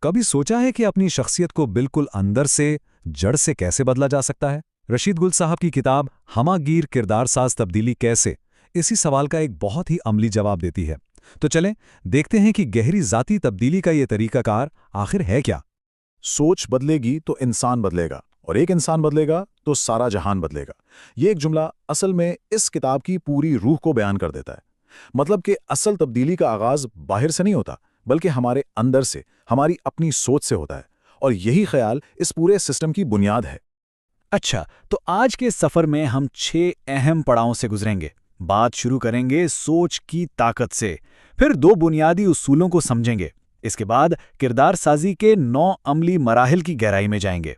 کبھی سوچا ہے کہ اپنی شخصیت کو بالکل اندر سے، جڑ سے کیسے بدلا جا سکتا ہے؟ رشید گل صاحب کی کتاب ہمہ گیر کردار ساز تبدیلی کیسے اسی سوال کا ایک بہت ہی عملی جواب دیتی ہے۔ تو چلیں دیکھتے ہیں کہ گہری ذاتی تبدیلی کا یہ طریقہ کار آخر ہے کیا؟ سوچ بدلے گی تو انسان بدلے گا، اور ایک انسان بدلے گا تو سارا جہان بدلے گا۔ یہ ایک جملہ اصل میں اس کتاب کی پوری روح کو بیان کر دیتا ہے۔ مطلب کہ اصل تبدیلی کا آغاز باہر سے نہیں ہوتا، بلکہ ہمارے اندر سے، ہماری اپنی سوچ سے ہوتا ہے، اور یہی خیال اس پورے سسٹم کی بنیاد ہے۔ اچھا، تو آج کے سفر میں ہم 6 اہم پڑاؤں سے گزریں گے۔ بات شروع کریں گے سوچ کی طاقت سے، پھر 2 بنیادی اصولوں کو سمجھیں گے، اس کے بعد کردار سازی کے 9 عملی مراحل کی گہرائی میں جائیں گے،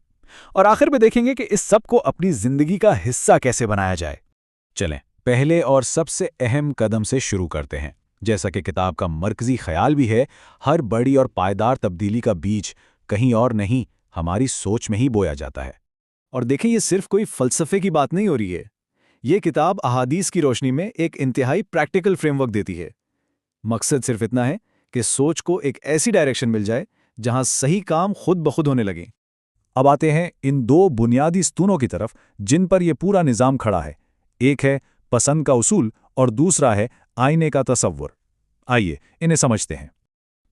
اور آخر میں دیکھیں گے کہ اس سب کو اپنی زندگی کا حصہ کیسے بنایا جائے۔ چلیں پہلے اور سب سے اہم قدم سے شروع کرتے ہیں۔ جیسا کہ کتاب کا مرکزی خیال بھی ہے، ہر بڑی اور پائیدار تبدیلی کا بیج کہیں اور نہیں، ہماری سوچ میں ہی بویا جاتا ہے۔ اور دیکھیں، یہ صرف کوئی فلسفے کی بات نہیں ہو رہی ہے، یہ کتاب احادیث کی روشنی میں ایک انتہائی پریکٹیکل فریم ورک دیتی ہے۔ مقصد صرف اتنا ہے کہ سوچ کو ایک ایسی ڈائریکشن مل جائے جہاں صحیح کام خود بخود ہونے لگیں۔ اب آتے ہیں ان 2 بنیادی ستونوں کی طرف جن پر یہ پورا نظام کھڑا ہے۔ ایک ہے پسند کا اصول اور دوسرا ہے آئینے کا تصور۔ آئیے انہیں سمجھتے ہیں۔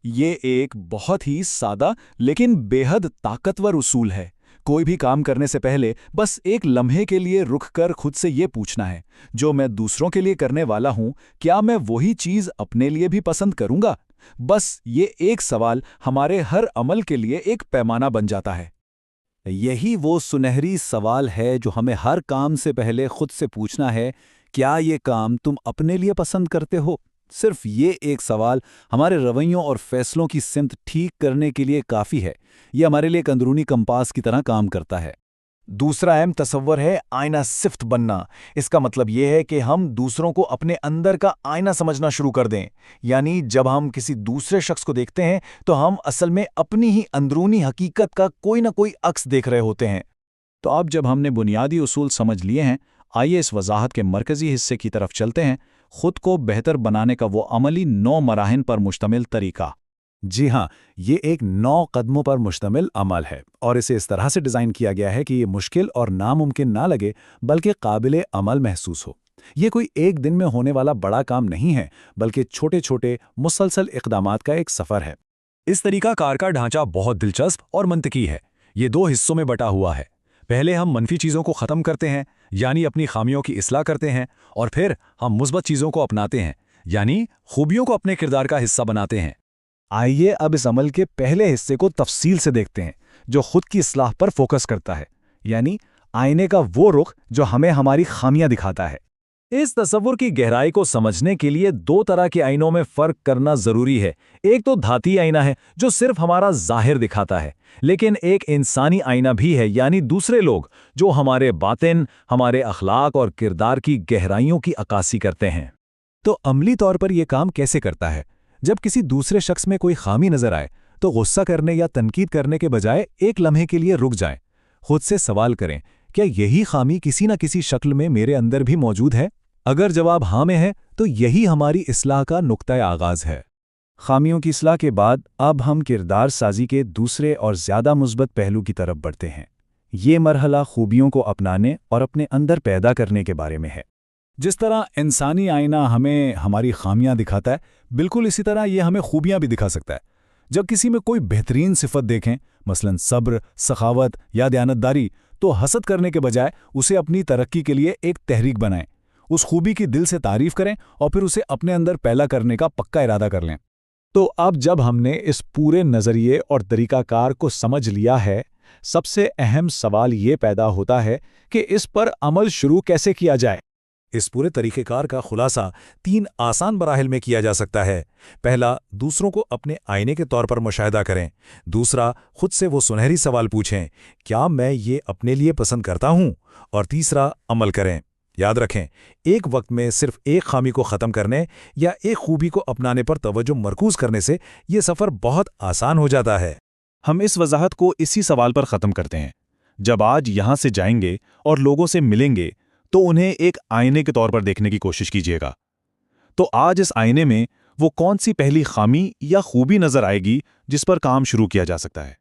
یہ ایک بہت ہی سادہ لیکن بے حد طاقتور اصول ہے۔ کوئی بھی کام کرنے سے پہلے بس ایک لمحے کے لیے رک کر خود سے یہ پوچھنا ہے، جو میں دوسروں کے لیے کرنے والا ہوں، کیا میں وہی چیز اپنے لیے بھی پسند کروں گا؟ بس یہ ایک سوال ہمارے ہر عمل کے لیے ایک پیمانہ بن جاتا ہے۔ یہی وہ سنہری سوال ہے جو ہمیں ہر کام سے پہلے خود سے پوچھنا ہے، کیا یہ کام تم اپنے لیے پسند کرتے ہو؟ صرف یہ ایک سوال ہمارے رویوں اور فیصلوں کی سمت ٹھیک کرنے کے لیے کافی ہے۔ یہ ہمارے لیے ایک اندرونی کمپاس کی طرح کام کرتا ہے۔ دوسرا اہم تصور ہے آئینہ صفت بننا۔ اس کا مطلب یہ ہے کہ ہم دوسروں کو اپنے اندر کا آئینہ سمجھنا شروع کر دیں۔ یعنی جب ہم کسی دوسرے شخص کو دیکھتے ہیں تو ہم اصل میں اپنی ہی اندرونی حقیقت کا کوئی نہ کوئی عکس دیکھ رہے ہوتے ہیں۔ تو اب جب ہم نے بنیادی اصول سمجھ لیے ہیں، آئیے اس وضاحت کے مرکزی حصے کی طرف چلتے ہیں، خود کو بہتر بنانے کا وہ عملی 9 مراحل پر مشتمل طریقہ۔ جی ہاں، یہ ایک 9 قدموں پر مشتمل عمل ہے، اور اسے اس طرح سے ڈیزائن کیا گیا ہے کہ یہ مشکل اور ناممکن نہ لگے بلکہ قابل عمل محسوس ہو۔ یہ کوئی ایک دن میں ہونے والا بڑا کام نہیں ہے، بلکہ چھوٹے چھوٹے مسلسل اقدامات کا ایک سفر ہے۔ اس طریقہ کار کا ڈھانچہ بہت دلچسپ اور منطقی ہے۔ یہ 2 حصوں میں بٹا ہوا ہے۔ پہلے ہم منفی چیزوں کو ختم کرتے ہیں، یعنی اپنی خامیوں کی اصلاح کرتے ہیں، اور پھر ہم مثبت چیزوں کو اپناتے ہیں، یعنی خوبیوں کو اپنے کردار کا حصہ بناتے ہیں۔ آئیے اب اس عمل کے پہلے حصے کو تفصیل سے دیکھتے ہیں، جو خود کی اصلاح پر فوکس کرتا ہے، یعنی آئینے کا وہ رخ جو ہمیں ہماری خامیاں دکھاتا ہے۔ اس تصور کی گہرائی کو سمجھنے کے لیے 2 طرح کے آئینوں میں فرق کرنا ضروری ہے۔ ایک تو دھاتی آئینہ ہے جو صرف ہمارا ظاہر دکھاتا ہے، لیکن ایک انسانی آئینہ بھی ہے، یعنی دوسرے لوگ جو ہمارے باطن، ہمارے اخلاق اور کردار کی گہرائیوں کی عکاسی کرتے ہیں۔ تو عملی طور پر یہ کام کیسے کرتا ہے؟ جب کسی دوسرے شخص میں کوئی خامی نظر آئے تو غصہ کرنے یا تنقید کرنے کے بجائے ایک لمحے کے لیے رک جائیں۔ خود سے سوال کریں، کیا یہی خامی کسی نہ کسی شکل میں میرے اندر بھی موجود ہے؟ اگر جواب ہاں میں ہے تو یہی ہماری اصلاح کا نقطۂ آغاز ہے۔ خامیوں کی اصلاح کے بعد اب ہم کردار سازی کے دوسرے اور زیادہ مثبت پہلو کی طرف بڑھتے ہیں۔ یہ مرحلہ خوبیوں کو اپنانے اور اپنے اندر پیدا کرنے کے بارے میں ہے۔ جس طرح انسانی آئینہ ہمیں ہماری خامیاں دکھاتا ہے، بالکل اسی طرح یہ ہمیں خوبیاں بھی دکھا سکتا ہے۔ جب کسی میں کوئی بہترین صفت دیکھیں، مثلا صبر، سخاوت یا دیانتداری، تو حسد کرنے کے بجائے اسے اپنی ترقی کے لیے ایک تحریک بنائیں۔ اس خوبی کی دل سے تعریف کریں اور پھر اسے اپنے اندر پیدا کرنے کا پکا ارادہ کر لیں۔ تو اب جب ہم نے اس پورے نظریے اور طریقہ کار کو سمجھ لیا ہے، سب سے اہم سوال یہ پیدا ہوتا ہے کہ اس پر عمل شروع کیسے کیا جائے۔ اس پورے طریقہ کار کا خلاصہ 3 آسان مراحل میں کیا جا سکتا ہے۔ پہلا، دوسروں کو اپنے آئینے کے طور پر مشاہدہ کریں۔ دوسرا، خود سے وہ سنہری سوال پوچھیں، کیا میں یہ اپنے لیے پسند کرتا ہوں؟ اور تیسرا، عمل کریں۔ یاد رکھیں، ایک وقت میں صرف ایک خامی کو ختم کرنے یا ایک خوبی کو اپنانے پر توجہ مرکوز کرنے سے یہ سفر بہت آسان ہو جاتا ہے۔ ہم اس وضاحت کو اسی سوال پر ختم کرتے ہیں۔ جب آج یہاں سے جائیں گے اور لوگوں سے ملیں گے تو انہیں ایک آئینے کے طور پر دیکھنے کی کوشش کیجیے گا۔ تو آج اس آئینے میں وہ کون سی پہلی خامی یا خوبی نظر آئے گی جس پر کام شروع کیا جا سکتا ہے؟